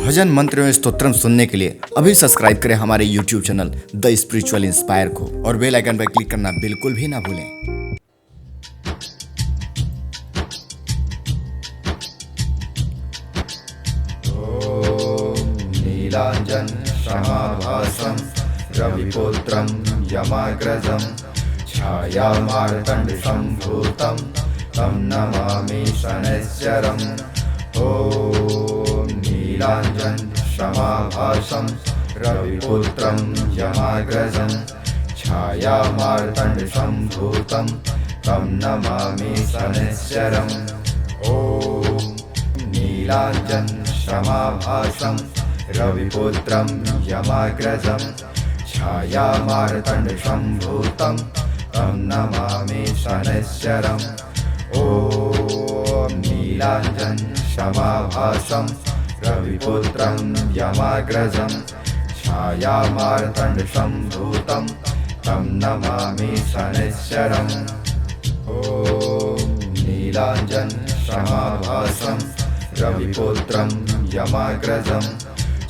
भजन मंत्र एवं स्तोत्रम सुनने के लिए अभी सब्सक्राइब करें हमारे YouTube channel the spiritual inspire को और बेल आइकन पर क्लिक करना बिल्कुल भी ना भूलें। नीलांजन समाभासं रविपुत्रं यमाग्रजं छायामार्तण्डसम्भूतं तं नमामि शनैश्चरम्। ॐ नीलांजन समाभासं रविपुत्रं यमाग्रजं छायामार्तण्डसम्भूतं तं नमामि शनैश्चरम्। ॐ नीलांजन समाभासं रविपुत्रं यमाग्रजं छायामार्तण्डसम्भूतं तं नमामि शनैश्चरम्। ॐ नीलांजन समाभासं रविपुत्रं यमाग्रजं छायामार्तण्डसम्भूतं तं नमामि शनैश्चरम्। ॐ नीलांजन समाभासं रविपुत्रं यमाग्रजं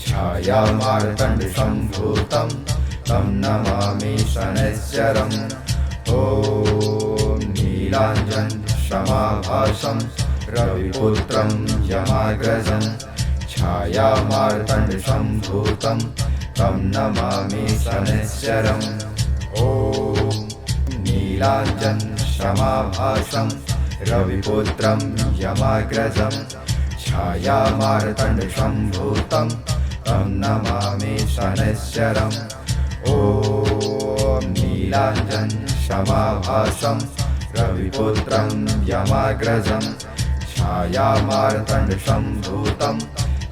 छायामार्तण्डसम्भूतं तं नमामि शनैश्चरम्। ॐ नीलांजन समाभासं रविपुत्रं यमाग्रजं छायामार्तण्डसम्भूतं तं नमामि शनैश्चरम्। ॐ नीलांजन समाभासं रविपुत्रं यमाग्रजं छायामार्तण्डसम्भूतं तं नमामि शनैश्चरम्। ॐ नीलांजन समाभासं रविपुत्रं यमाग्रजं छायामार्तण्डसम्भूतं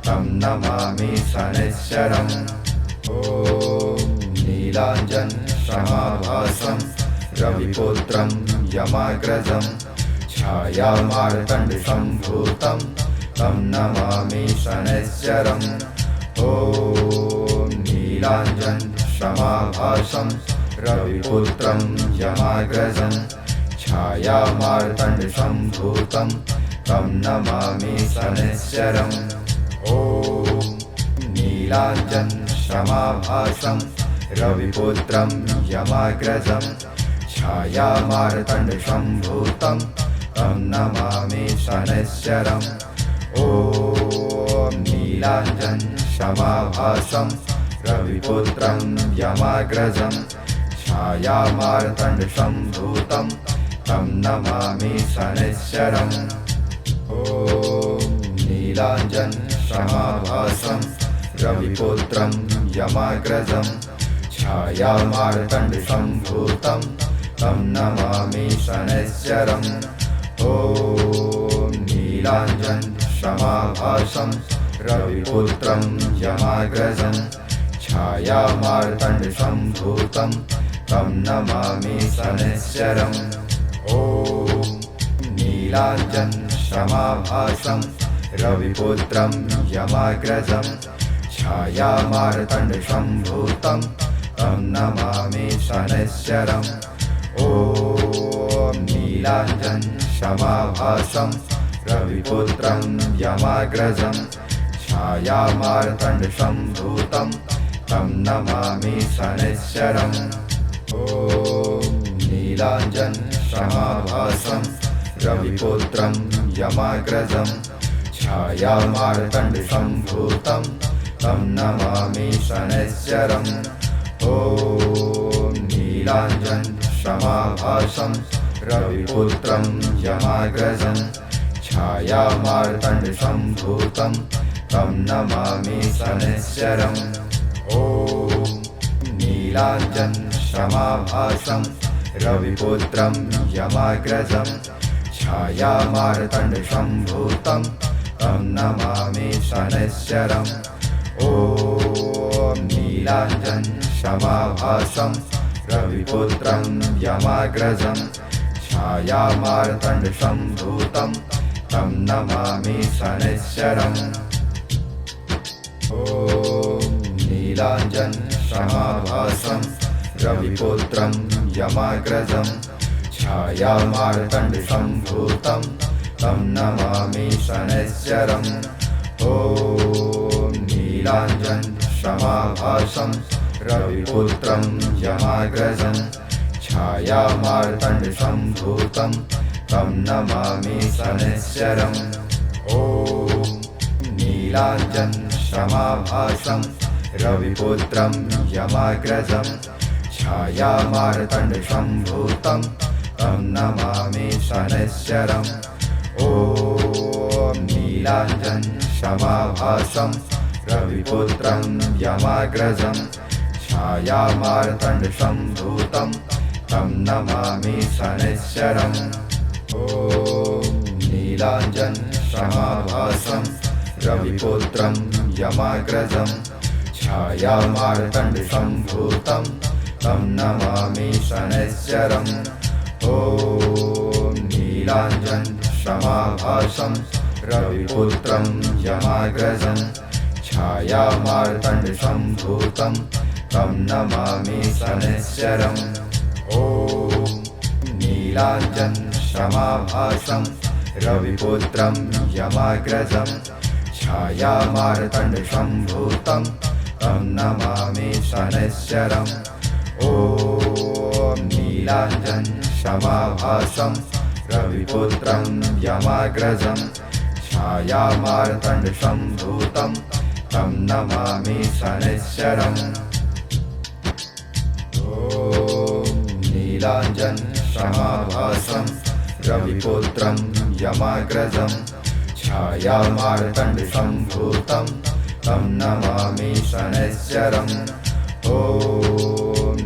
तं नमामि शनैश्चरम्। ॐ नीलांजन समाभासं रविपुत्रं यमाग्रजं छायामार्तण्डसम्भूतं तं नमामि शनैश्चरम्। ॐ नीलांजन समाभासं रविपुत्रं यमाग्रजं छायामार्तण्डसम्भूतं तं नमामि शनैश्चरम्। ॐ नीलांजन समाभासं रविपुत्रं यमाग्रजं छायामार्तण्डसम्भूतं तं नमामि शनैश्चरम्। ॐ नीलांजन समाभासं रविपुत्रं यमाग्रजं छायामार्तण्डसम्भूतं तं नमामि शनैश्चरम्। ॐ नीलांजन समाभासं रविपुत्रं यमाग्रजं छायामार्तण्डसम्भूतं तं नमामि शनैश्चरम्। ॐ नीलांजन समाभासं रविपुत्रं यमाग्रजं छायामार्तण्डसम्भूतं तं नमामि शनैश्चरम्। ॐ नीलांजन समाभासं रविपुत्रं यमाग्रजं छायामार्तण्डसम्भूतं तं नमामि शनैश्चरम्। ॐ नीलांजन समाभासं रविपुत्रं यमाग्रजं छायामार्तण्डसम्भूतं तं नमामि शनैश्चरम्। ॐ नीलांजन समाभासं रविपुत्रं यमाग्रजं छायामार्तण्डसम्भूतं तं नमामि शनैश्चरम्। ॐ नीलांजन समाभासं रविपुत्रं यमाग्रजं छायामार्तण्डसम्भूतं तं नमामि शनैश्चरम्। ॐ नीलांजन समाभासं रविपुत्रं यमाग्रजं छायामार्तण्डसम्भूतं तं नमामि शनैश्चरम्। ॐ नीलांजन समाभासं रविपुत्रं यमाग्रजं छायामार्तण्डसम्भूतं तं नमामि शनैश्चरम्। ॐ नीलांजन समाभासं रविपुत्रं यमाग्रजं छायामार्तण्डसम्भूतं तं नमामि शनैश्चरम्। ॐ नीलाञ्जनशमाभासं रविपुत्रं यमाग्रजं छायामार्तण्डसम्भूतं तं नमामि शनैश्चरम् ॐ नीलाञ्जनशमाभासं रविपुत्रं यमाग्रजं छायामार्तण्डसम्भूतं तं नमामि शनैश्चरम् ॐ नीलाञ्जनशमाभासं रविपुत्रं यमाग्रजं छायामार्तण्डसम्भूतं तं नमामि शनैश्चरम् ॐ नीलाञ्जनशमाभासं रविपुत्रं यमाग्रजं छायामार्तण्डसम्भूतं तं नमामि शनैश्चरम् ॐ नीलाञ्जनशमाभासं रविपुत्रं यमाग्रजं छायामार्तण्डसम्भूतं तं नमामि शनैश्चरम् ॐ नीलाञ्जनशमाभासं रविपुत्रं यमाग्रजं छायामार्तण्डसम्भूतं तं नमामि शनैश्चरम् ॐ नीलाञ्जनशमाभासं रविपुत्रं यमाग्रजं छायामार्तण्डसम्भूतं तं नमामि शनैश्चरम् ॐ नीलाञ्जनशमाभासं रविपुत्रं यमाग्रजं छायामार्तण्डसम्भूतं तं नमामि शनैश्चरम् ॐ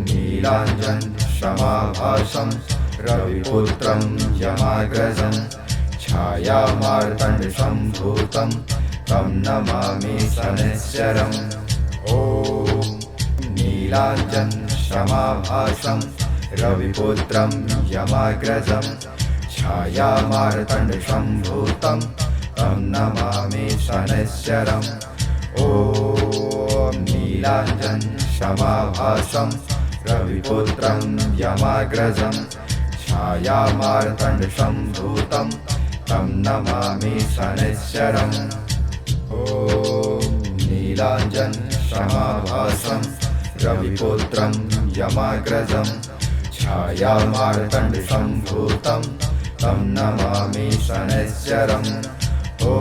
नीलाञ्जनशमाभासं रविपुत्रं यमाग्रजं छायामार्तण्डसम्भूतं तं नमामि शनैश्चरम् ॐ नीलाञ्जनशमाभासं रविपुत्रं यमाग्रजं छायामार्तण्डसम्भूतं तं नमामि शनैश्चरम् ॐ नीलाञ्जनशमाभासं रविपुत्रं यमाग्रजं छायामार्तण्डसम्भूतं तं नमामि शनैश्चरम् ॐ नीलाञ्जनशमाभासं रविपुत्रं यमाग्रजं छायामार्तण्डसम्भूतं तं नमामि शनैश्चरम् ॐ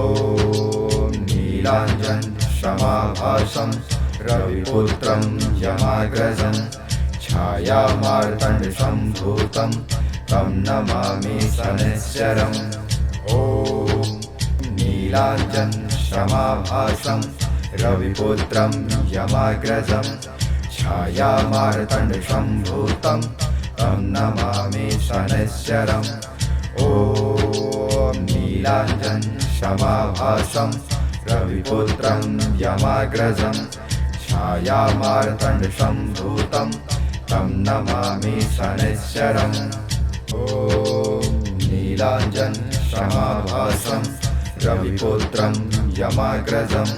नीलाञ्जनशमाभासं रविपुत्रं यमाग्रजं छायामार्तण्डसम्भूतं तं नमामि शनैश्चरम् ॐ नीलाञ्जनशमाभासं रविपुत्रं यमाग्रजं छायामार्तण्डसम्भूतं तं नमामि शनैश्चरम् ॐ नीलाञ्जनशमाभासं रविपुत्रं यमाग्रजं छायामार्तण्डसम्भूतं तं नमामि शनैश्चरम् ॐ नीलाञ्जनशमाभासं रविपुत्रं यमाग्रजं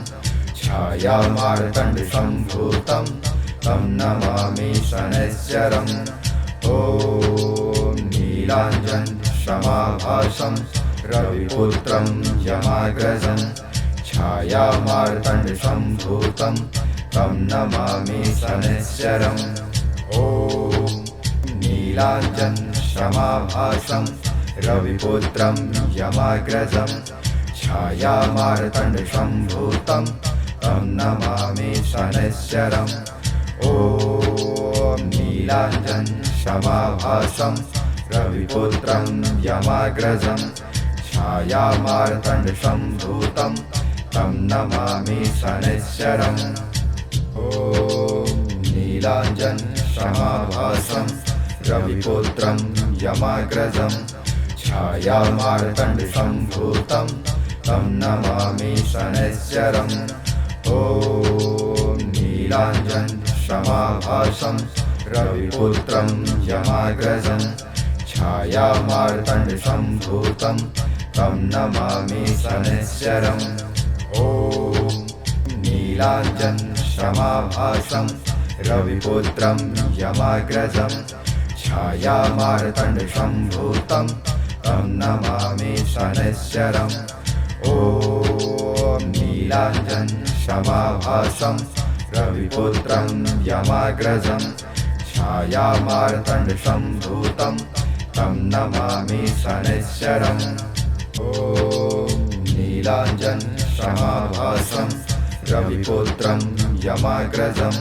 छायामार्तण्डसम्भूतं तं नमामि शनैश्चरम् ॐ नीलाञ्जनशमाभासं रविपुत्रं यमाग्रजं छायामार्तण्डसम्भूतं तं नमामि शनैश्चरम् ॐ नीलाञ्जनशमाभासं रविपुत्रं यमाग्रजं छायामार्तण्डसम्भूतं तं नमामि शनैश्चरम् ॐ नीलाञ्जनशमाभासं रविपुत्रं यमाग्रजं छायामार्तण्डसम्भूतं तं नमामि शनैश्चरम् ॐ नीलाञ्जनशमाभासं रविपुत्रं यमाग्रजं छायामार्तण्डसम्भूतं तं नमामि शनैश्चरम् ॐ नीलाञ्जनशमाभासं रविपुत्रं यमाग्रजं छायामार्तण्डसम्भूतं तं नमामि शनैश्चरम् ॐ नीलाञ्जनशमाभासं रविपुत्रं यमाग्रजं छायामार्तण्डसम्भूतं तं नमामि शनैश्चरम् ॐ नीलाञ्जनशमाभासं क्षमाभासं रविपुत्रं यमाग्रजं छायामार्तण्डसम्भूतं तं नमामि शनैश्चरम् ॐ नीलाञ्जन क्षमाभासं रविपुत्रं यमाग्रजं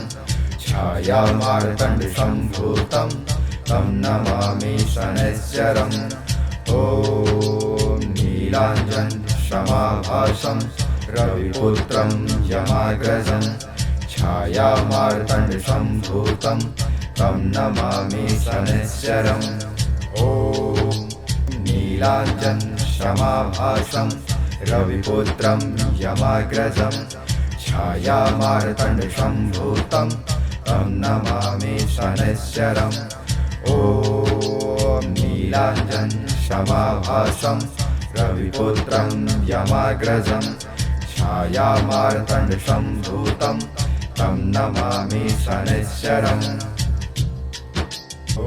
छायामार्तण्डसम्भूतं तं नमामि शनैश्चरम् ॐ नीलाञ्जन क्षमाभासं रविपुत्रं यमाग्रजं छायामार्तण्डसम्भूतं तं नमामि शनैश्चरम् ॐ नीलाञ्जन क्षमाभासं रविपुत्रं यमाग्रजं छायामार्तण्डसम्भूतं तं नमामि शनैश्चरम् ॐ नीलाञ्जन क्षमाभासं रविपुत्रं यमाग्रजं छायामार्तण्डसम्भूतं तं नमामि शनैश्चरम् ॐ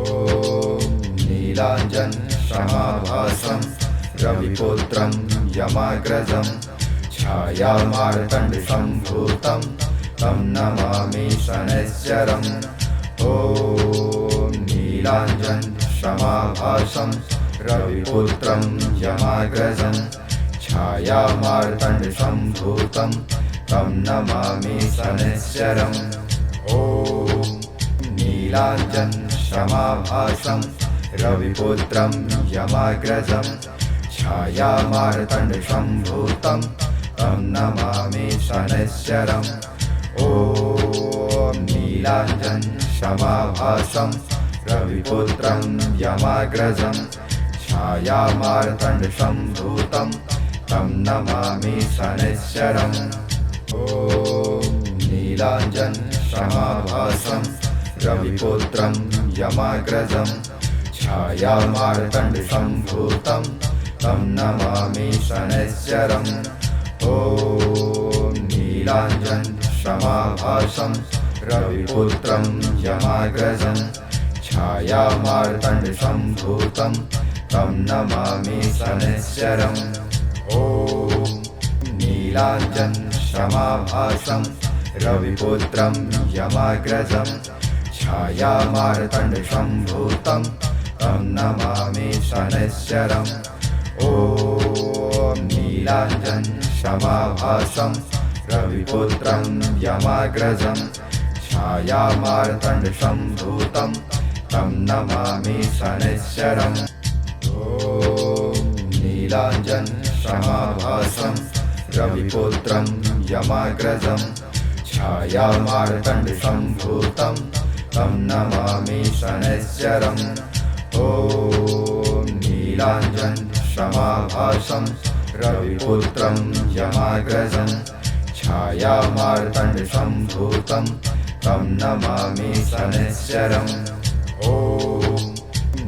नीलाञ्जन क्षमाभासं रविपुत्रं यमाग्रजं छायामार्तण्डसम्भूतं तं नमामि शनैश्चरम् ॐ नीलाञ्जन क्षमाभासं रविपुत्रं यमाग्रजं छायामार्तण्डसम्भूतं तं नमामि शनैश्चरम् ॐ नीलाञ्जन क्षमाभासं रविपुत्रं यमाग्रजं छायामार्तण्डसम्भूतं तं नमामि शनैश्चरम् ॐ नीलाञ्जन क्षमाभासं रविपुत्रं यमाग्रजं छायामार्तण्डसम्भूतं तं नमामि शनैश्चरम् ॐ नीलाञ्जन क्षमाभासं रविपुत्रं यमाग्रजं छायामार्तण्डसम्भूतं तं नमामि शनैश्चरम् ॐ नीलाञ्जन क्षमाभासं रविपुत्रं यमाग्रजं छायामार्तण्डसम्भूतं तं नमामि शनैश्चरम् ॐ नीलाञ्जन क्षमाभासं रविपुत्रं यमाग्रजं छायामार्तण्डसम्भूतं तं नमामि शनैश्चरम् ॐ नीलाञ्जन क्षमाभासं रविपुत्रं यमाग्रजं छायामार्तण्डसम्भूतं तं नमामि शनैश्चरम् ॐ नीलाञ्जन क्षमाभासं रविपुत्रं यमाग्रजं छायामार्तण्डसम्भूतं तं नमामि शनैश्चरम् ॐ नीलाञ्जन क्षमाभासं रविपुत्रं यमाग्रजं छायामार्तण्डसम्भूतं तं नमामि शनैश्चरम् ॐ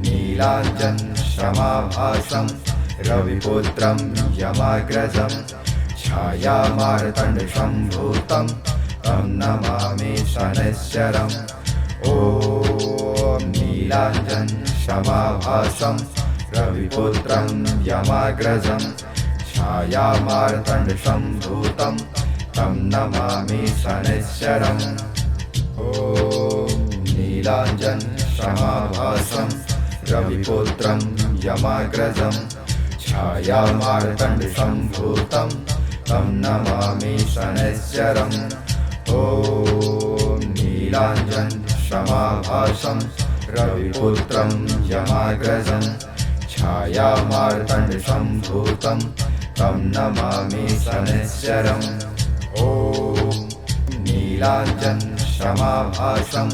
नीलाञ्जन क्षमाभासं रविपुत्रं यमाग्रजं छायामार्तण्डसम्भूतं तं नमामि शनैश्चरम् ॐ नीलाञ्जन क्षमाभासं रविपुत्रं यमाग्रजं छायामार्तण्डसम्भूतं तं नमामि शनैश्चरम् ॐ नीलाञ्जन क्षमाभासं रविपुत्रं यमाग्रजं छायामार्तण्डसम्भूतं तं नमामि शनैश्चरम् ॐ नीलाञ्जन क्षमाभासं रविपुत्रं यमाग्रजं छायामार्तण्डसम्भूतं तं नमामि शनैश्चरम् ॐ नीलाञ्जन क्षमाभासं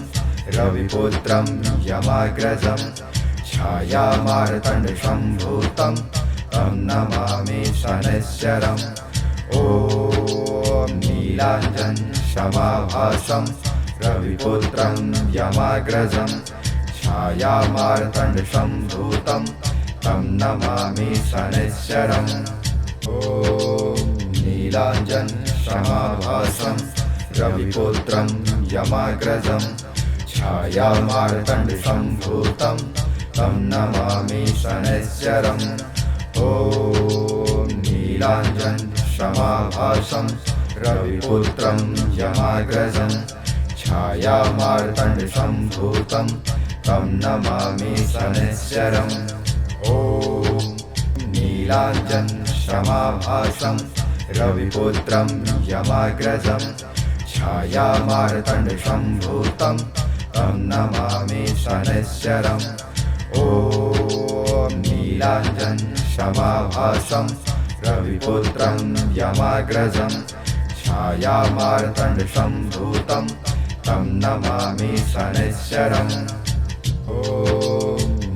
रविपुत्रं यमाग्रजं छायामार्तण्डसम्भूतं तं नमामि शनैश्चरम् ॐ नीलाञ्जन क्षमाभासं रविपुत्रं यमाग्रजं छायामार्तण्डसम्भूतं तं नमामि शनैश्चरम् ॐ नीलाञ्जन क्षमाभासं रविपुत्रं यमाग्रजं छायामार्तण्डसम्भूतं तं नमामि शनैश्चरम् ॐ नीलाञ्जन क्षमाभासं रविपुत्रं यमाग्रजं छायामार्तण्डसम्भूतं तं नमामि शनैश्चरम् ॐ नीलाञ्जनशमाभासं रविपुत्रं यमाग्रजं छायामार्तण्डसम्भूतं तं नमामि शनैश्चरम् ॐ नीलाञ्जनशमाभासं रविपुत्रं यमाग्रजं छायामार्तण्डसम्भूतं तं नमामि शनैश्चरम् ॐ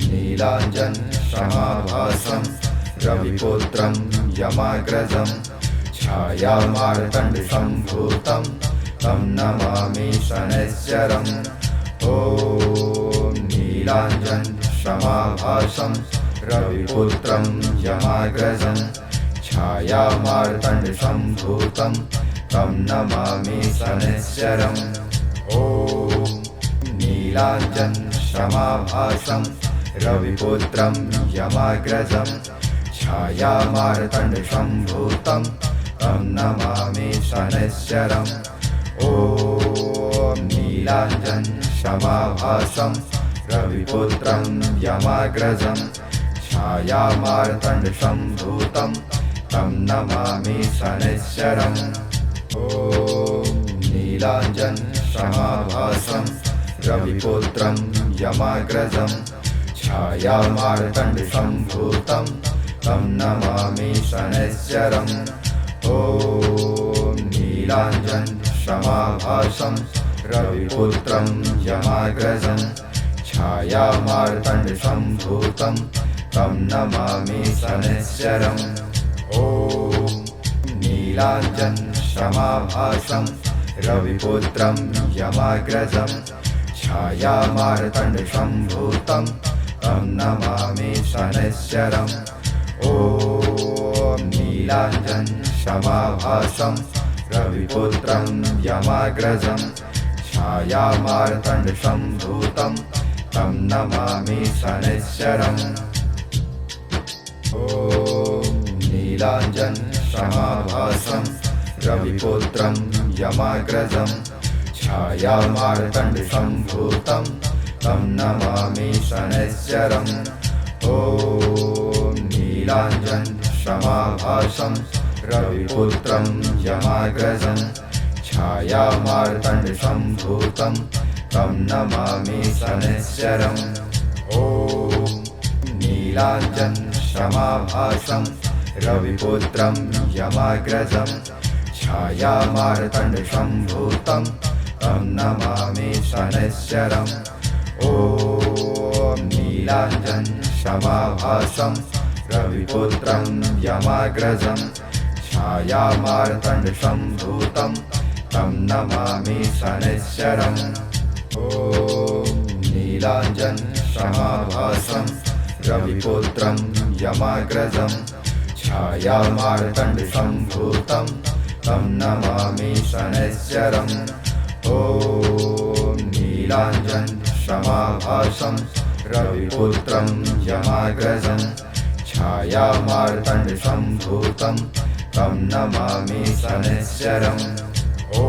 नीलाञ्जनशमाभासं रविपुत्रं यमाग्रजं छायामार्तण्डसम्भूतं तं नमामि शनैश्चरम् ॐ नीलाञ्जनशमाभासं रविपुत्रं यमाग्रजं छायामार्तण्डसम्भूतं तं नमामि शनैश्चरम् ॐ नीलाञ्जनशमाभासं रविपुत्रं यमाग्रजं छायामार्तण्डसम्भूतं तं नमामि शनैश्चरम् ॐ नीलाञ्जनशमाभासं रविपुत्रं यमाग्रजं छायामार्तण्डसम्भूतं तं नमामि शनैश्चरम् ॐ नीलाञ्जनशमाभासं रविपुत्रं यमाग्रजं छायामार्तण्डसम्भूतं तं नमामि शनैश्चरम् ॐ नीलाञ्जनशमाभासं रविपुत्रं यमाग्रजं छायामार्तण्डसम्भूतं तं नमामि शनैश्चरम् ॐ नीलाञ्जनशमाभासं रविपुत्रं यमाग्रजं छायामार्तण्डसम्भूतं तं नमामि शनैश्चरम् ॐ नीलाञ्जनशमाभासं रविपुत्रं यमाग्रजं छायामार्तण्डसम्भूतं तं नमामि शनैश्चरम् ॐ नीलाञ्जनशमाभासं रविपुत्रं यमाग्रजं छायामार्तण्डसम्भूतं तं नमामि शनैश्चरम् ॐ नीलाञ्जनशमाभासं रविपुत्रं यमाग्रजं छायामार्तण्डसम्भूतं तं नमामि शनैश्चरम् ॐ नीलाञ्जनशमाभासं रविपुत्रं यमाग्रजं छायामार्तण्डसम्भूतं तं नमामि शनैश्चरम् ॐ नीलाञ्जनशमाभासं रविपुत्रं यमाग्रजं छायामार्तण्डसम्भूतं तं नमामि शनैश्चरम् ॐ नीलाञ्जनशमाभासं रविपुत्रं यमाग्रजं छायामार्तण्डसम्भूतं तं नमामि शनैश्चरम् ॐ नीलाञ्जनशमाभासं रविपुत्रं यमाग्रजं छायामार्तण्डसम्भूतं तं नमामि शनैश्चरम् ॐ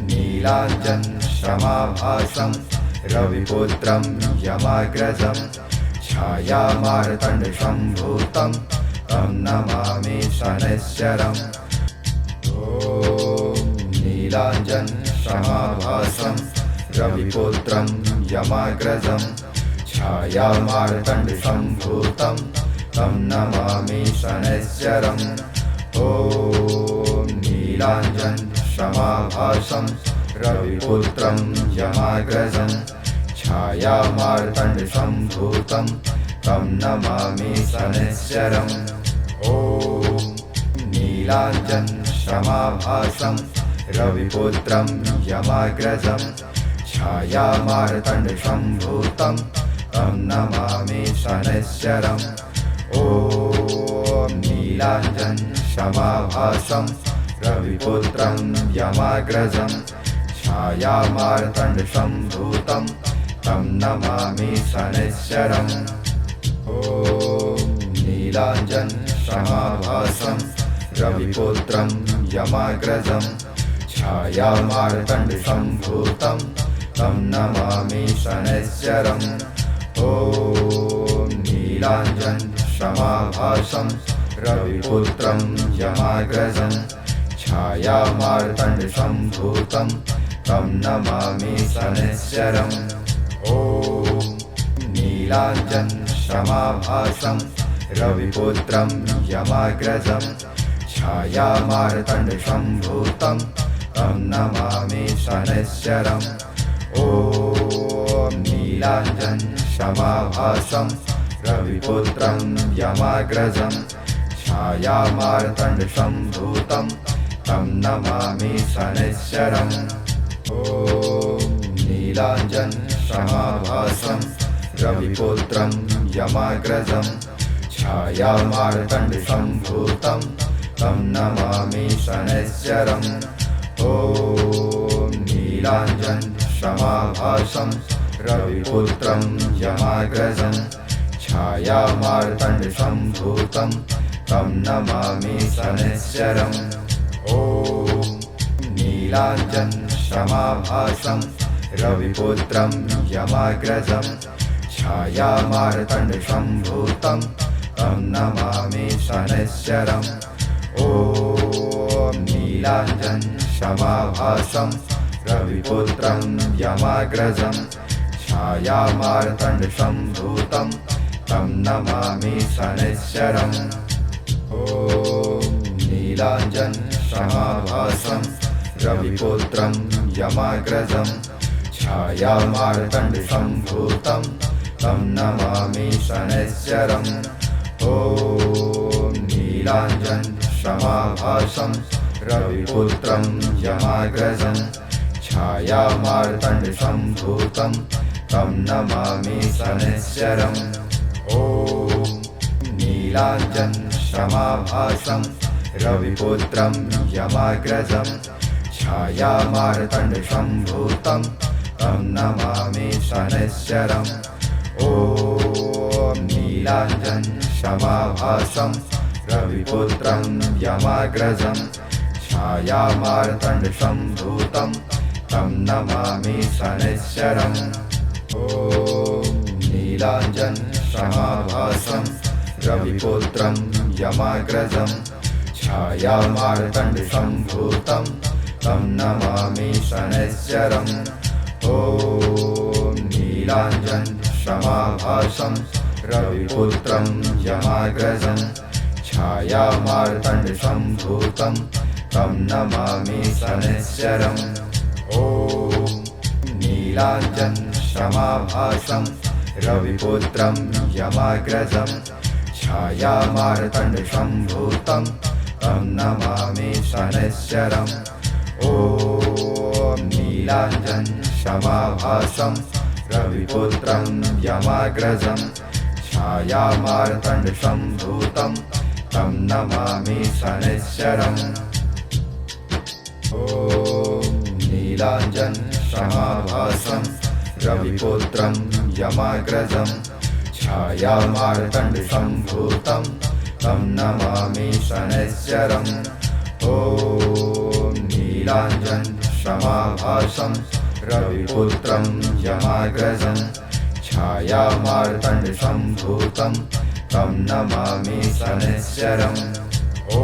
नीलाञ्जनशमाभासं रविपुत्रं यमाग्रजं छायामार्तण्डसम्भूतं तं नमामि शनैश्चरम् ॐ नीलाञ्जनशमाभासं रविपुत्रं यमाग्रजं छायामार्तण्डसम्भूतं तं नमामि शनैश्चरम् ॐ नीलाञ्जनशमाभासं रविपुत्रं यमाग्रजं छायामार्तण्डसम्भूतं तं नमामि शनैश्चरम् ॐ नीलाञ्जनशमाभासं रविपुत्रं यमाग्रजं छायामार्तण्डसम्भूतं तं नमामि शनैश्चरम् ॐ नीलाञ्जनशमाभासं रविपुत्रं यमाग्रजं छायामार्तण्डसम्भूतं तं नमामि शनैश्चरम् ॐ नीलाञ्जनशमाभासं रविपुत्रं यमाग्रजं छायामार्तण्डसम्भूतं तं नमामि शनैश्चरम् ॐ नीलाञ्जनशमाभासं रविपुत्रं यमाग्रजं छायामार्तण्डसम्भूतं तं नमामि शनैश्चरम् ॐ नीलाञ्जनशमाभासं रविपुत्रं यमाग्रजं छायामार्तण्डसम्भूतं तं नमामि शनैश्चरम् ॐ नीलाञ्जनशमाभासं रविपुत्रं यमाग्रजं छायामार्तण्डसम्भूतं तं नमामि शनैश्चरम् ॐ नीलाञ्जनशमाभासं रविपुत्रं यमाग्रजं छायामार्तण्डसम्भूतं तं नमामि शनैश्चरम् ॐ नीलाञ्जनशमाभासं रविपुत्रं यमाग्रजं छायामार्तण्डसम्भूतं तं नमामि शनैश्चरम् ॐ नीलाञ्जनशमाभासं रविपुत्रं यमाग्रजं छायामार्तण्डसम्भूतं तं नमामि शनैश्चरम् ॐ नीलाञ्जनशमाभासं रविपुत्रं यमाग्रजं छायामार्तण्डसम्भूतं तं नमामि शनैश्चरम् ॐ नीलाञ्जनशमाभासं रविपुत्रं यमाग्रजं छायामार्तण्डसम्भूतं तं नमामि शनैश्चरम् ॐ नीलाञ्जनशमाभासं रविपुत्रं यमाग्रजं छायामार्तण्डसम्भूतं तं नमामि शनैश्चरम् ॐ नीलाञ्जनशमाभासं रविपुत्रं यमाग्रजं छायामार्तण्डसम्भूतं तं नमामि शनैश्चरम् ॐ नीलाञ्जनशमाभासं रविपुत्रं यमाग्रजं छायामार्तण्डसम्भूतं तं नमामि शनैश्चरम् ॐ नीलाञ्जनशमाभासं रविपुत्रं यमाग्रजं छायामार्तण्डसम्भूतं तं नमामि शनैश्चरम् ॐ नीलाञ्जनशमाभासं रविपुत्रं यमाग्रजं छायामार्तण्डसम्भूतं तं नमामि शनैश्चरम् ॐ नीलाञ्जनशमाभासं रविपुत्रं यमाग्रजं छायामार्तण्डसम्भूतं तं नमामि शनैश्चरम् ॐ नीलाञ्जनशमाभासं रविपुत्रं यमाग्रजं छायामार्तण्डसम्भूतं तं नमामि शनैश्चरम् ॐ नीलाञ्जनशमाभासं रविपुत्रं यमाग्रजं छायामार्तण्डसम्भूतं तं नमामि शनैश्चरम् ॐ नीलाञ्जनशमाभासं रविपुत्रं यमाग्रजं छायामार्तण्डसम्भूतं तं नमामि शनैश्चरम् ॐ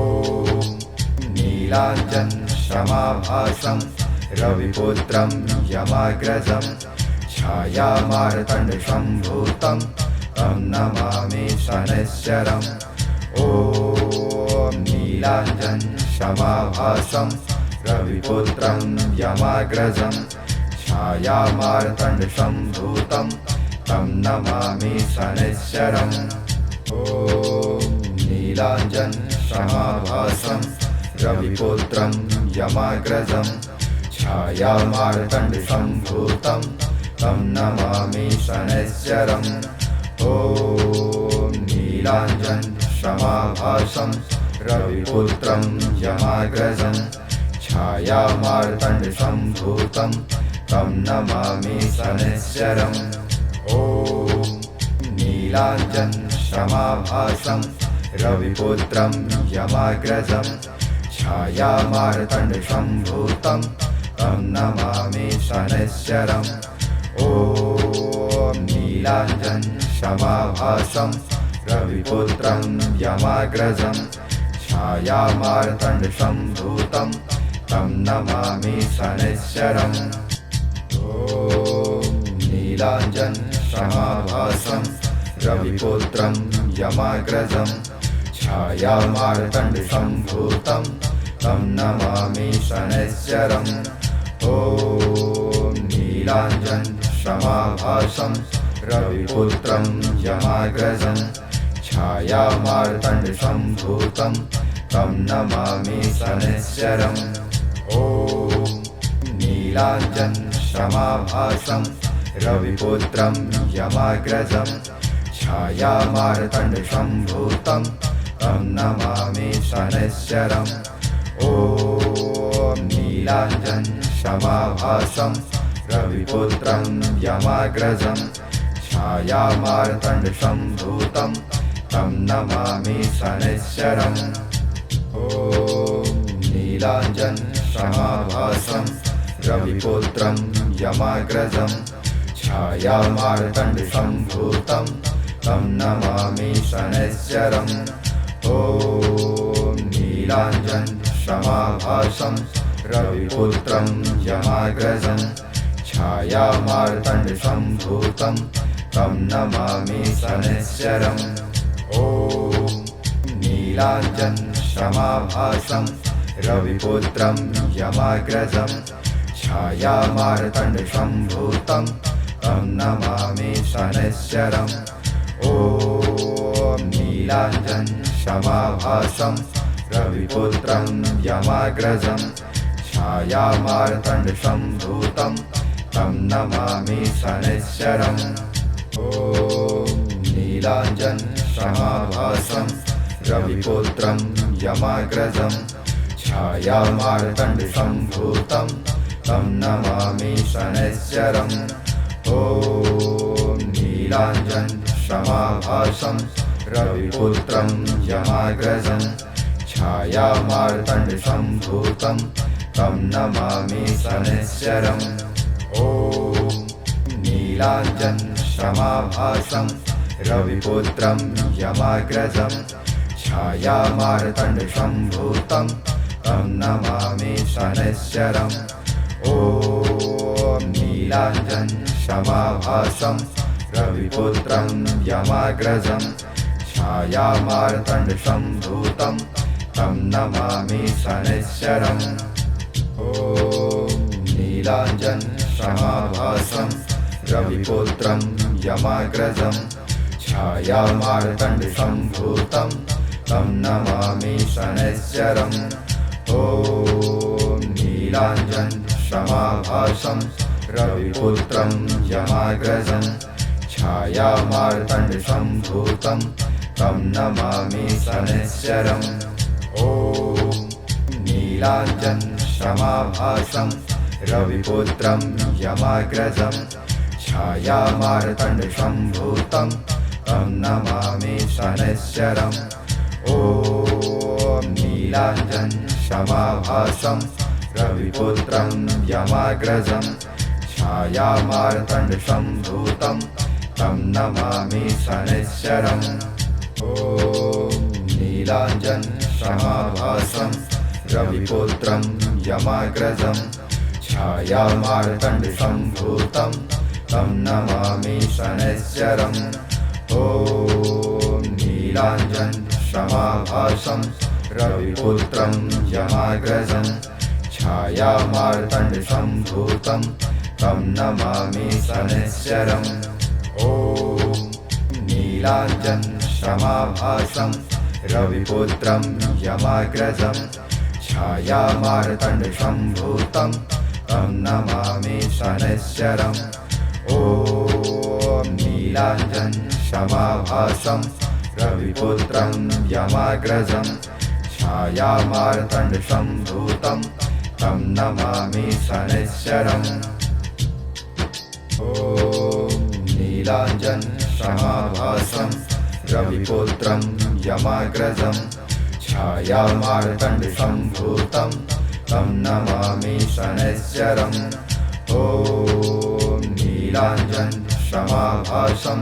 नीलाञ्जनशमाभासं रविपुत्रं यमाग्रजं छायामार्तण्डसम्भूतं तं नमामि शनैश्चरम् ॐ नीलाञ्जनशमाभासं रविपुत्रं यमाग्रजं छायामार्तण्डसम्भूतं तं नमामि शनैश्चरम् ॐ नीलाञ्जनशमाभासं रविपुत्रं यमाग्रजं छायामार्तण्डसम्भूतं तं नमामि शनैश्चरम् ॐ नीलाञ्जनशमाभासं रविपुत्रं यमाग्रजं छायामार्तण्डसम्भूतं तं नमामि शनैश्चरम् ॐ नीलाञ्जनशमाभासं रविपुत्रं यमाग्रजं छायामार्तण्डसम्भूतं तं नमामि शनैश्चरम् ॐ नीलाञ्जनशमाभासं रविपुत्रं यमाग्रजं छायामार्तण्डसम्भूतं तं नमामि शनैश्चरम् ॐ नीलाञ्जनशमाभासं रविपुत्रं यमाग्रजं छायामार्तण्डसम्भूतं तं नमामि शनैश्चरम् ॐ नीलाञ्जनशमाभासं रविपुत्रं यमाग्रजं छायामार्तण्डसम्भूतं तं नमामि शनैश्चरम् ॐ नीलाञ्जनशमाभासं रविपुत्रं यमाग्रजं छायामार्तण्डसम्भूतं तं नमामि शनैश्चरम् ॐ नीलाञ्जनशमाभासं रविपुत्रं यमाग्रजं छायामार्तण्डसम्भूतं तं नमामि शनैश्चरम् ॐ नीलाञ्जनशमाभासं रविपुत्रं यमाग्रजं छायामार्तण्डसम्भूतं तं नमामि शनैश्चरम् ॐ नीलाञ्जनशमाभासं रविपुत्रं यमाग्रजं छायामार्तण्डसम्भूतं तं नमामि शनैश्चरम् ॐ नीलाञ्जनशमाभासं रविपुत्रं यमाग्रजं छायामार्तण्डसम्भूतं तं नमामि शनैश्चरम् ॐ नीलाञ्जनशमाभासं रविपुत्रं यमाग्रजं छायामार्तण्डसम्भूतं तं नमामि शनैश्चरम् ॐ नीलाञ्जनशमाभासं रविपुत्रं यमाग्रजं छायामार्तण्डसम्भूतं तं नमामि शनैश्चरम् ॐ नीलाञ्जनशमाभासं रविपुत्रं यमाग्रजं छायामार्तण्डसम्भूतं तं नमामि शनैश्चरम् ॐ नीलाञ्जनशमाभासं रविपुत्रं यमाग्रजं छायामार्तण्डसम्भूतं तं नमामि शनैश्चरम् ॐ नीलाञ्जनशमाभासं रविपुत्रं यमाग्रजं छायामार्तण्डसम्भूतं तं नमामि शनैश्चरम् ॐ नीलाञ्जनशमाभासं रविपुत्रं यमाग्रजं छायामार्तण्डसम्भूतं तं नमामि शनैश्चरम् ॐ नीलाञ्जनशमाभासं रविपुत्रं यमाग्रजं छायामार्तण्डसम्भूतं तं नमामि शनैश्चरम् ॐ नीलाञ्जनशमाभासं रविपुत्रं यमाग्रजं छायामार्तण्डसम्भूतं तं नमामि शनैश्चरम् ॐ नीलाञ्जनशमाभासं रविपुत्रं यमाग्रजं छायामार्तण्डसम्भूतं तं नमामि शनैश्चरम् ॐ नीलाञ्जनशमाभासं रविपुत्रं यमाग्रजं छायामार्तण्डसम्भूतं तं नमामि शनैश्चरम् ॐ नीलाञ्जनशमाभासं रविपुत्रं यमाग्रजं छायामार्तण्डसम्भूतं तं नमामि शनैश्चरम् ॐ नीलाञ्जनशमाभासं रविपुत्रं यमाग्रजं छायामार्तण्डसम्भूतं तं नमामि शनैश्चरम् ॐ नीलाञ्जनशमाभासं रविपुत्रं यमाग्रजं छायामार्तण्डसम्भूतं तं नमामि शनैश्चरम् ॐ नीलाञ्जनशमाभासं रविपुत्रं यमाग्रजं छायामार्तण्डसम्भूतं तं नमामि शनैश्चरम् ॐ नीलाञ्जनशमाभासं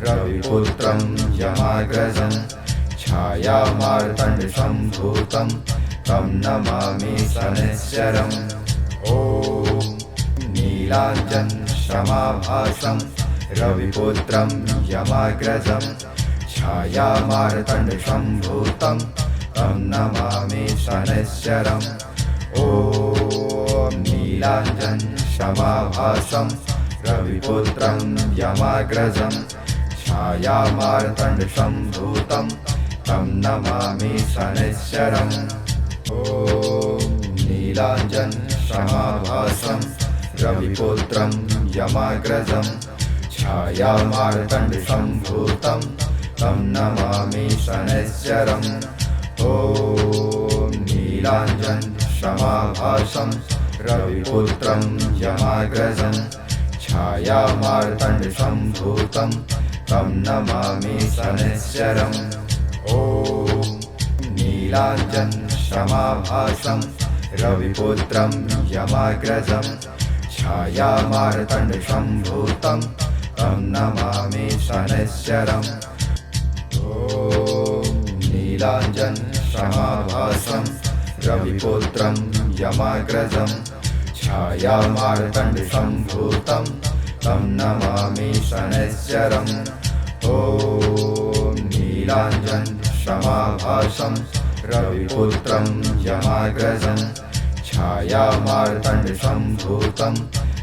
रविपुत्रं यमाग्रजं छायामार्तण्डसम्भूतं तं नमामि शनैश्चरम् ॐ नीलाञ्जनशमाभासं रविपुत्रं यमाग्रजं छायामार्तण्डसम्भूतं तं नमामि शनैश्चरम् ॐ नीलाञ्जनशमाभासं रविपुत्रं यमाग्रजं छायामार्तण्डसम्भूतं तं नमामि शनैश्चरम् ॐ नीलाञ्जनशमाभासं रविपुत्रं यमाग्रजं छायामार्तण्डसम्भूतं तं नमामि शनैश्चरम् ॐ नीलाञ्जनशमाभासं रविपुत्रं यमाग्रजं छायामार्तण्डसम्भूतं तं नमामि शनैश्चरम् ॐ नीलाञ्जनशमाभासं रविपुत्रं यमाग्रजं छायामार्तण्डसम्भूतं तं नमामि शनैश्चरम् ॐ नीलाञ्जनशमाभासं रविपुत्रं यमाग्रजं छायामार्तण्डसम्भूतं तं नमामि शनैश्चरम् ॐ नीलाञ्जनशमाभासं रविपुत्रं यमाग्रजं छायामार्तण्डसम्भूतं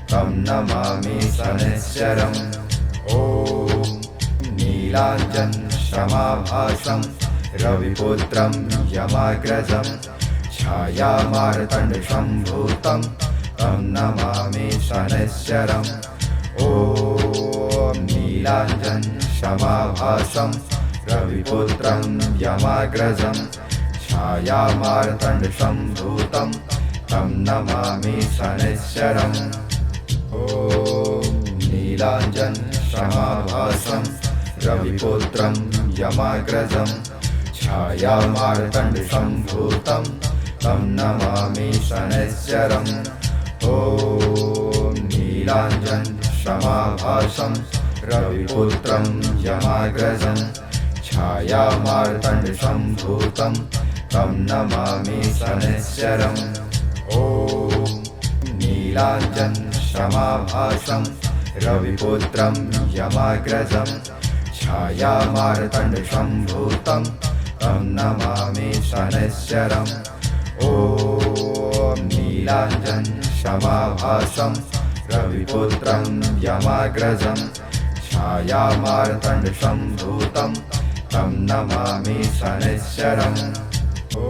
तं नमामि शनैश्चरम् ॐ नीलाञ्जनशमाभासं रविपुत्रं यमाग्रजं छायामार्तण्डसम्भूतं तं नमामि शनैश्चरम् ॐ नीलाञ्जनशमाभासं रविपुत्रं यमाग्रजं छायामार्तण्डसम्भूतं तं नमामि शनैश्चरम् ॐ नीलाञ्जनशमाभासं रविपुत्रं यमाग्रजं छायामार्तण्डसम्भूतं तं नमामि शनैश्चरम् ॐ नीलाञ्जनशमाभासं रविपुत्रं यमाग्रजं छायामार्तण्डसम्भूतं तं नमामि शनैश्चरम् ॐ नीलाञ्जनशमाभासं रविपुत्रं यमाग्रजं छायामार्तण्डसम्भूतं तं नमामि शनैश्चरम् ॐ नीलाञ्जनशमाभासं रविपुत्रं यमाग्रजं छायामार्तण्डसम्भूतं तं नमामि शनैश्चरम् ॐ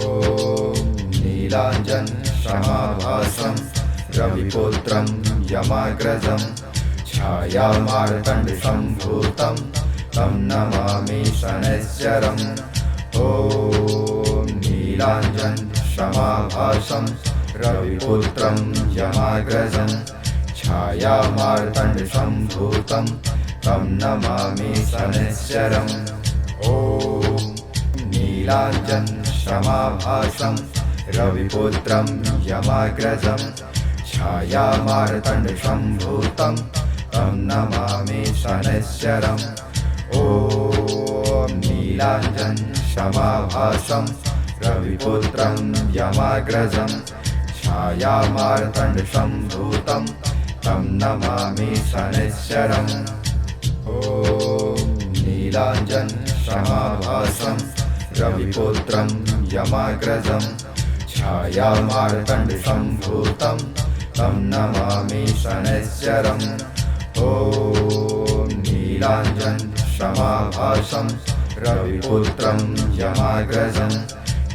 नीलाञ्जनशमाभासं रविपुत्रं यमाग्रजं छायामार्तण्डसम्भूतं तं नमामि शनैश्चरम् ॐ नीलाञ्जनशमाभासं रविपुत्रं यमाग्रजं छायामार्तण्डसम्भूतं तं नमामि शनैश्चरम् ॐ नीलाञ्जनशमाभासं रविपुत्रं यमाग्रजं छायामार्तण्डसम्भूतं तं नमामि शनैश्चरम् ॐ नीलाञ्जनशमाभासं रविपुत्रं यमाग्रजं छायामार्तण्डसम्भूतं तं नमामि शनैश्चरम् ॐ नीलाञ्जनशमाभासं रविपुत्रं यमाग्रजं छायामार्तण्डसम्भूतं तं नमामि शनैश्चरम् ॐ नीलाञ्जनशमाभासं रविपुत्रं यमाग्रजं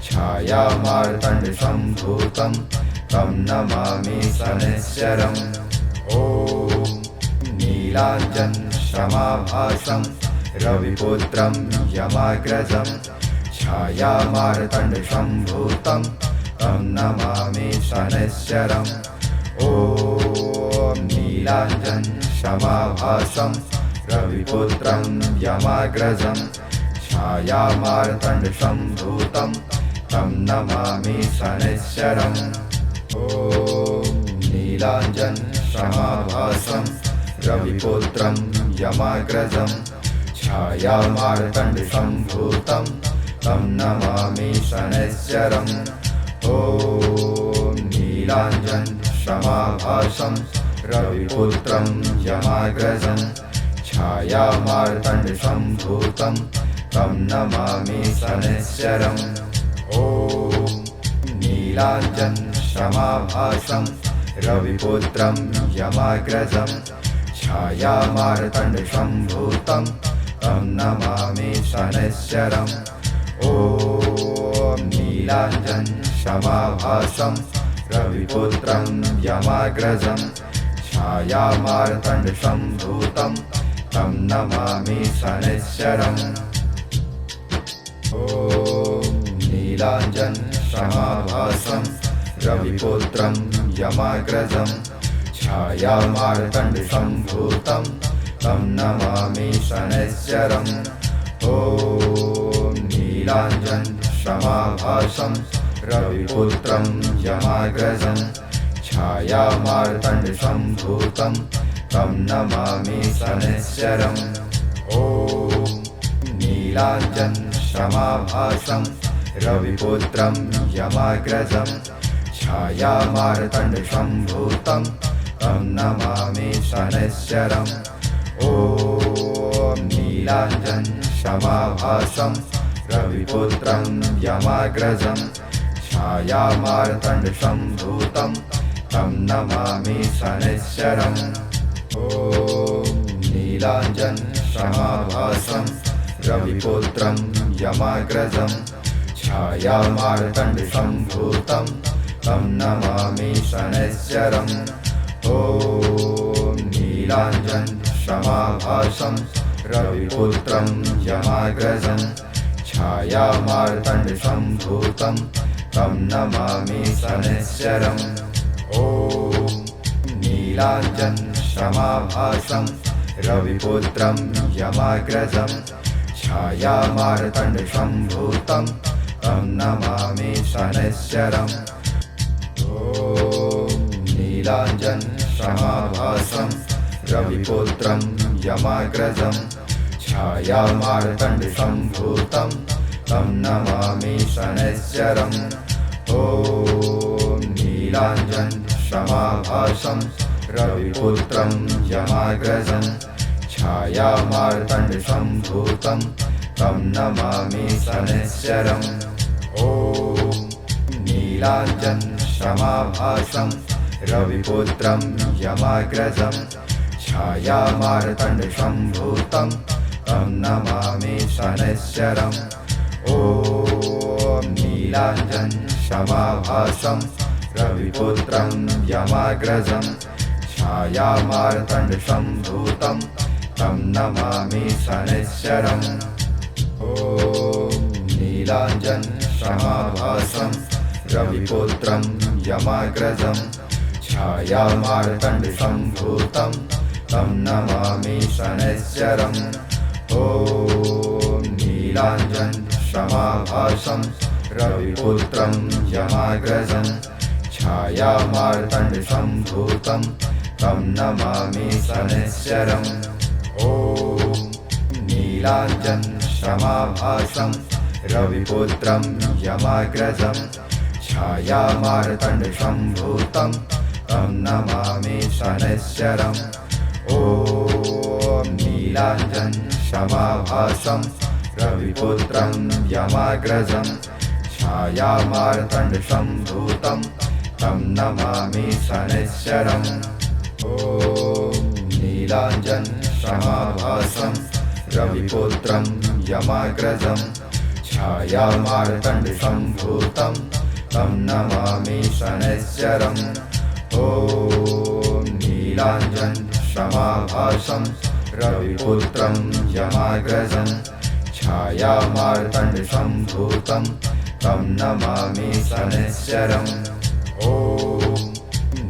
छायामार्तण्डसम्भूतं तं नमामि शनैश्चरम् ॐ नीलाञ्जनशमाभासं रविपुत्रं यमाग्रजं छायामार्तण्डसम्भूतं तं नमामि शनैश्चरम् ॐ नीलाञ्जनशमाभासं रविपुत्रं यमाग्रजं छायामार्तण्डसम्भूतं तं नमामि शनैश्चरम् ॐ नीलाञ्जनशमाभासं रविपुत्रं यमाग्रजं छायामार्तण्डसम्भूतं तं नमामि शनैश्चरम् ॐ नीलाञ्जनशमाभासं रविपुत्रं यमाग्रजं छायामार्तण्डसम्भूतं तं नमामि शनैश्चरम् ॐ नीलाञ्जनशमाभासं रविपुत्रं यमाग्रजं छायामार्तण्डसम्भूतं तं नमामि शनैश्चरम् ॐ नीलाञ्जनशमाभासं रविपुत्रं यमाग्रजं छायामार्तण्डसम्भूतं तं नमामि शनैश्चरम् ॐ नीलाञ्जनशमाभासं रविपुत्रं यमाग्रजं छायामार्तण्डसम्भूतं तं नमामि शनैश्चरम् ॐ नीलाञ्जनशमाभासं रविपुत्रं यमाग्रजं छायामार्तण्डसम्भूतं तं नमामि शनैश्चरम् ॐ नीलाञ्जनशमाभासं रविपुत्रं यमाग्रजं छायामार्तण्डसम्भूतं तं नमामि शनैश्चरम् ॐ नीलाञ्जनशमाभासं रविपुत्रं यमाग्रजं छायामार्तण्डसम्भूतं तं नमामि शनैश्चरम् ॐ नीलाञ्जनशमाभासं रविपुत्रं यमाग्रजं छायामार्तण्डसम्भूतं तं नमामि शनैश्चरम् ॐ नीलाञ्जनशमाभासं रविपुत्रं यमाग्रजं छायामार्तण्डसम्भूतं तं नमामि शनैश्चरम् ॐ नीलाञ्जनशमाभासं रविपुत्रं यमाग्रजं छायामार्तण्डसम्भूतं तं नमामि शनैश्चरम् ॐ नीलाञ्जनशमाभासं रविपुत्रं यमाग्रजं छायामार्तण्डसम्भूतं तं नमामि शनैश्चरम् ॐ नीलाञ्जनशमाभासं रविपुत्रं यमाग्रजं छायामार्तण्डसम्भूतं तं नमामि शनैश्चरम् ॐ नीलाञ्जनशमाभासं रविपुत्रं यमाग्रजं छायामार्तण्डसम्भूतं तं नमामि शनैश्चरम् ॐ नीलाञ्जनशमाभासं रविपुत्रं यमाग्रजं छायामार्तण्डसम्भूतं तं नमामि शनैश्चरम् ॐ नीलाञ्जनशमाभासं रविपुत्रं यमाग्रजं छायामार्तण्डसम्भूतं तं नमामि शनैश्चरम् ॐ नीलाञ्जनशमाभासं रविपुत्रं यमाग्रजं छायामार्तण्डसम्भूतं तं नमामि शनैश्चरम् ॐ नीलाञ्जनशमाभासं रविपुत्रं यमाग्रजं छायामार्तण्डसम्भूतं तं नमामि शनैश्चरम् ॐ नीलाञ्जनशमाभासं रविपुत्रं यमाग्रजं छायामार्तण्डसम्भूतं तं नमामि शनैश्चरम् ॐ नीलाञ्जनशमाभासं रविपुत्रं यमाग्रजं छायामार्तण्डसम्भूतं तं नमामि शनैश्चरम् ॐ नीलाञ्जनशमाभासं रविपुत्रं यमाग्रजं छायामार्तण्डसम्भूतं तं नमामि शनैश्चरम् ॐ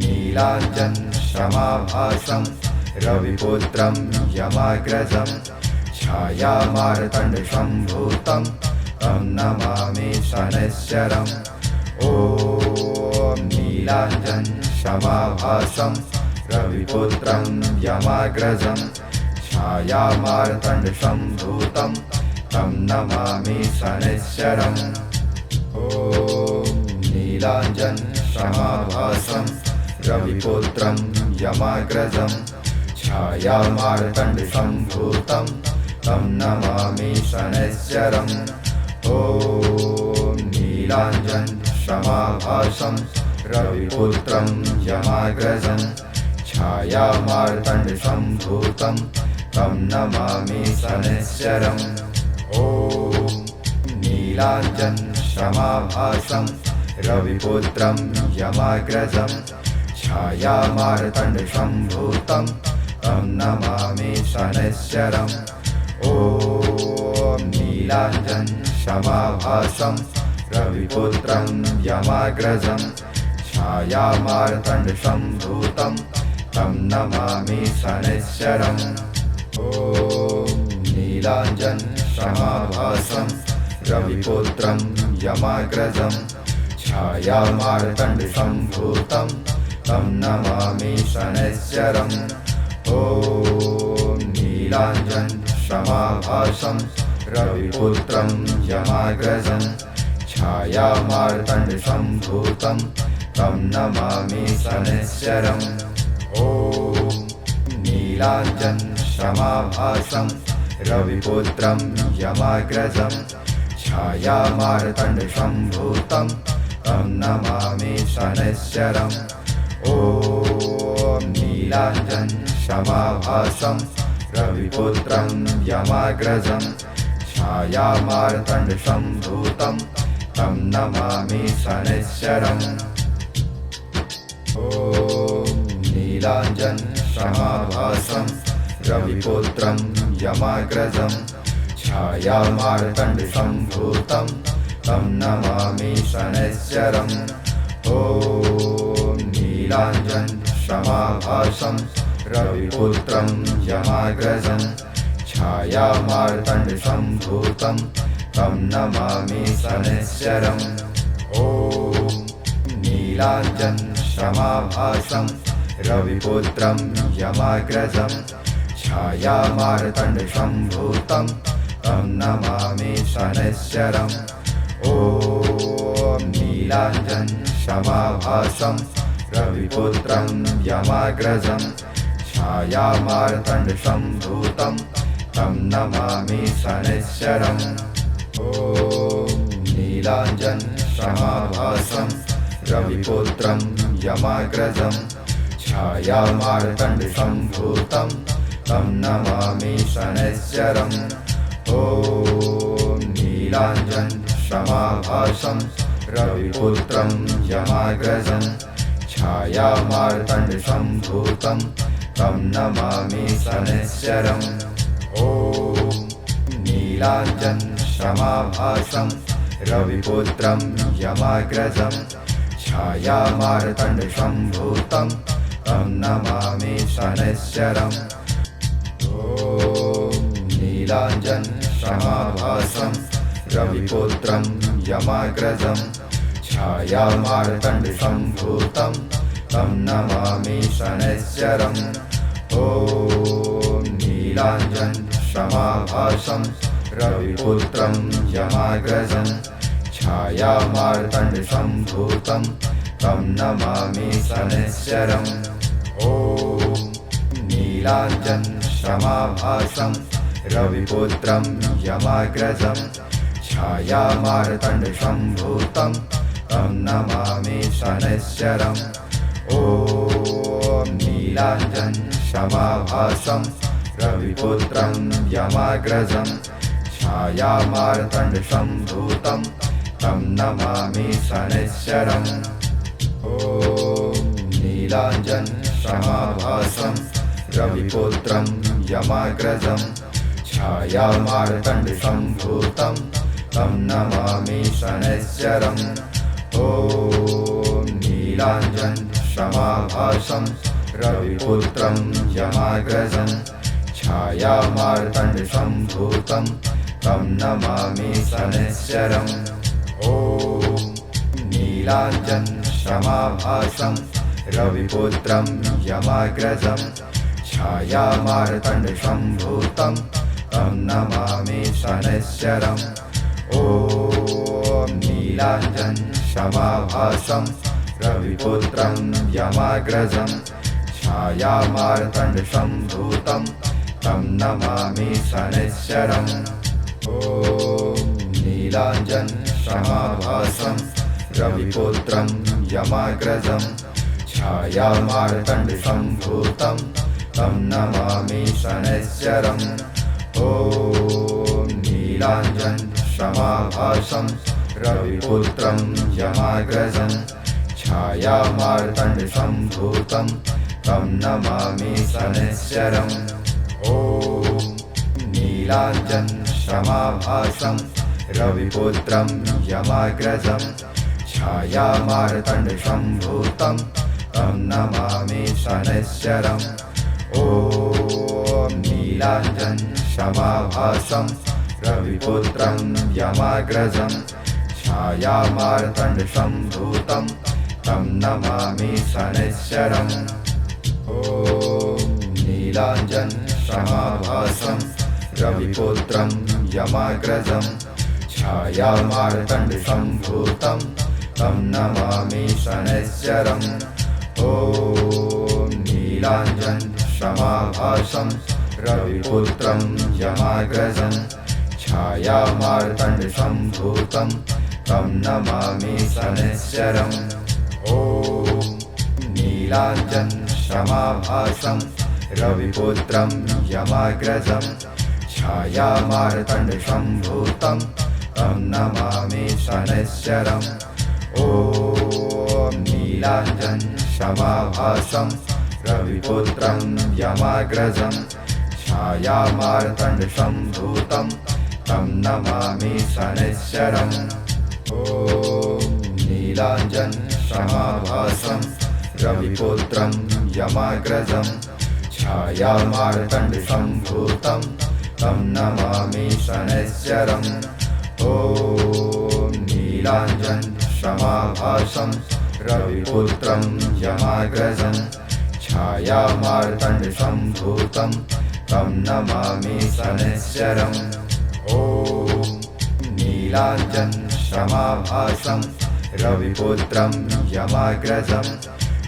नीलाञ्जनशमाभासं रविपुत्रं यमाग्रजं छायामार्तण्डसम्भूतं तं नमामि शनैश्चरम् ॐ नीलाञ्जनशमाभासं रविपुत्रं यमाग्रजं छायामार्तण्डसम्भूतं तं नमामि शनैश्चरम् ॐ नीलाञ्जनशमाभासं रविपुत्रं यमाग्रजं छायामार्तण्डसम्भूतं तं नमामि शनैश्चरम् ॐ नीलाञ्जनशमाभासं रविपुत्रं यमाग्रजं छायामार्तण्डसम्भूतं तं नमामि शनैश्चरम् ॐ नीलाञ्जनशमाभासं रविपुत्रं यमाग्रजं छायामार्तण्डसम्भूतं तं नमामि शनैश्चरम् ॐ नीलाञ्जनशमाभासं रविपुत्रं यमाग्रजं छायामार्तण्डसम्भूतं तं नमामि शनैश्चरम् ॐ नीलाञ्जनशमाभासं रविपुत्रं यमाग्रजं छायामार्तण्डसम्भूतं तं नमामि शनैश्चरम् ॐ नीलाञ्जनशमाभासं रविपुत्रं यमाग्रजं छायामार्तण्डसम्भूतं तं नमामि शनैश्चरम् ॐ नीलाञ्जनशमाभासं रविपुत्रं यमाग्रजं छायामार्तण्डसम्भूतं तं नमामि शनैश्चरम् ॐ नीलाञ्जनशमाभासं रविपुत्रं यमाग्रजं छायामार्तण्डसम्भूतं तं नमामि शनैश्चरम् ॐ नीलाञ्जनशमाभासं रविपुत्रं यमाग्रजं छायामार्तण्डसम्भूतं तं नमामि शनैश्चरम् ॐ नीलाञ्जनशमाभासं रविपुत्रं यमाग्रजं छायामार्तण्डसम्भूतं तं नमामि शनैश्चरम् ॐ नीलाञ्जनशमाभासं रविपुत्रं यमाग्रजं छायामार्तण्डसम्भूतं तं नमामि शनैश्चरम् ॐ नीलाञ्जनशमाभासं रविपुत्रं यमाग्रजं छायामार्तण्डसम्भूतं तं नमामि शनैश्चरम् ॐ नीलाञ्जनशमाभासं रविपुत्रं यमाग्रजं छायामार्तण्डसम्भूतं तं नमामि शनैश्चरम् ॐ नीलाञ्जनशमाभासं रविपुत्रं यमाग्रजं छायामार्तण्डसम्भूतं तं नमामि शनैश्चरम् ॐ नीलाञ्जनशमाभासं रविपुत्रं यमाग्रजं छायामार्तण्डसम्भूतं तं नमामि शनैश्चरम् ॐ नीलाञ्जनशमाभासं रविपुत्रं यमाग्रजं छायामार्तण्डसम्भूतं तं नमामि शनैश्चरम् ॐ नीलाञ्जनशमाभासं रविपुत्रं यमाग्रजं छायामार्तण्डसम्भूतं तं नमामि शनैश्चरम् ॐ नीलाञ्जनशमाभासं रविपुत्रं यमाग्रजं छायामार्तण्डसम्भूतं तं नमामि शनैश्चरम् ॐ नीलाञ्जनशमाभासं रविपुत्रं यमाग्रजं छायामार्तण्डसम्भूतं तं नमामि शनैश्चरम् ॐ नीलाञ्जनशमाभासं रविपुत्रं यमाग्रजं छायामार्तण्डसम्भूतं तं नमामि शनैश्चरम् ॐ नीलाञ्जनशमाभासं रविपुत्रं यमाग्रजं छायामार्तण्डसम्भूतं तं नमामि शनैश्चरम् ॐ नीलाञ्जनशमाभासं रविपुत्रं यमाग्रजं छायामार्तण्डसम्भूतं तं नमामि शनैश्चरम् ॐ नीलाञ्जनशमाभासं रविपुत्रं यमाग्रजं छायामार्तण्डसम्भूतं तं नमामि शनैश्चरम् ॐ नीलाञ्जनशमाभासं रविपुत्रं यमाग्रजं छायामार्तण्डसम्भूतं तं नमामि शनैश्चरम् ॐ नीलाञ्जनशमाभासं रविपुत्रं यमाग्रजं छायामार्तण्डसम्भूतं तं नमामि शनैश्चरम् ॐ नीलाञ्जनशमाभासं रविपुत्रं यमाग्रजं छायामार्तण्डसम्भूतं तं नमामि शनैश्चरम् ॐ नीलाञ्जनशमाभासं रविपुत्रं यमाग्रजं छायामार्तण्डसम्भूतं तं नमामि शनैश्चरम् ॐ नीलाञ्जनशमाभासं रविपुत्रं यमाग्रजं छायामार्तण्डसम्भूतं तं नमामि शनैश्चरम् ॐ नीलाञ्जनशमाभासं रविपुत्रं यमाग्रजं छायामार्तण्डसम्भूतं तं नमामि शनैश्चरम् ॐ नीलाञ्जनशमाभासं रविपुत्रं यमाग्रजं छायामार्तण्डसम्भूतं तं नमामि शनैश्चरम् ॐ नीलाञ्जनशमाभासं रविपुत्रं यमाग्रजं छायामार्तण्डसम्भूतं तं नमामि शनैश्चरम् ॐ नीलाञ्जनशमाभासं रविपुत्रं यमाग्रजं छायामार्तण्डसम्भूतं तं नमामि शनैश्चरम् ॐ नीलाञ्जनशमाभासं रविपुत्रं यमाग्रजं छायामार्तण्डसम्भूतं तं नमामि शनैश्चरम् ॐ नीलाञ्जनशमाभासं रविपुत्रं यमाग्रजं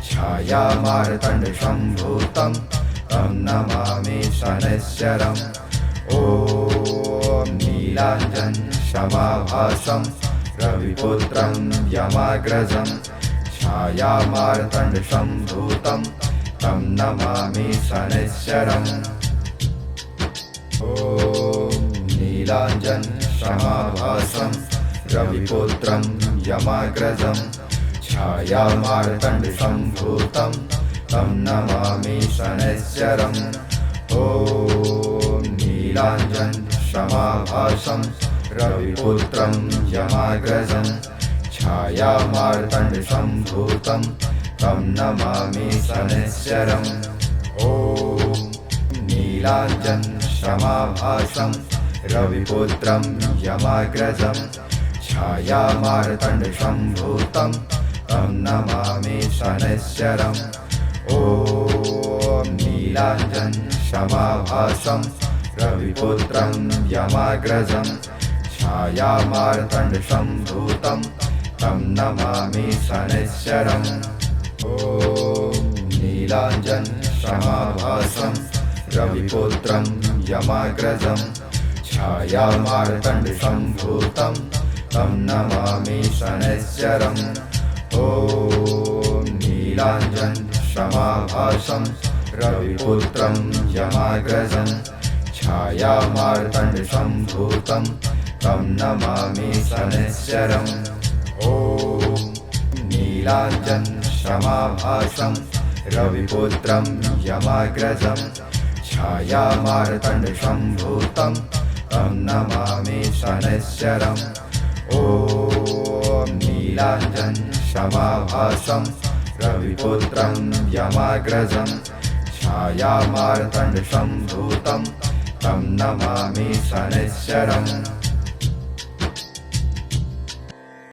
छायामार्तण्डसम्भूतं तं नमामि शनैश्चरम् ॐ नीलाञ्जनशमाभासं रविपुत्रं यमाग्रजं छायामार्तण्डसम्भूतं तं नमामि शनैश्चरम् ॐ नीलाञ्जनशमाभासं रविपुत्रं यमाग्रजं छायामार्तण्डसम्भूतं तं नमामि शनैश्चरम् ॐ नीलाञ्जनशमाभासं रविपुत्रं यमाग्रजं छायामार्तण्डसम्भूतं तं नमामि शनैश्चरम् ॐ नीलाञ्जनशमाभासं रविपुत्रं यमाग्रजं छायामार्तण्डसम्भूतं तं नमामि शनैश्चरम् ॐ नीलाञ्जनशमाभासं रविपुत्रं यमाग्रजं छायामार्तण्डसम्भूतं तं नमामि शनैश्चरम् ॐ नीलाञ्जनशमाभासं रविपुत्रं यमाग्रजं छायामार्तण्डसम्भूतं तं नमामि शनैश्चरम् ॐ नीलाञ्जनशमाभासं रविपुत्रं यमाग्रजं छायामार्तण्डसम्भूतं तं नमामि शनैश्चरम् ॐ नीलाञ्जनशमाभासं रविपुत्रं यमाग्रजं छायामार्तण्डसम्भूतं तं नमामि शनैश्चरम् ॐ नीलाञ्जनशमाभासं रविपुत्रं यमाग्रजं छायामार्तण्डसम्भूतं तं नमामि शनैश्चरम्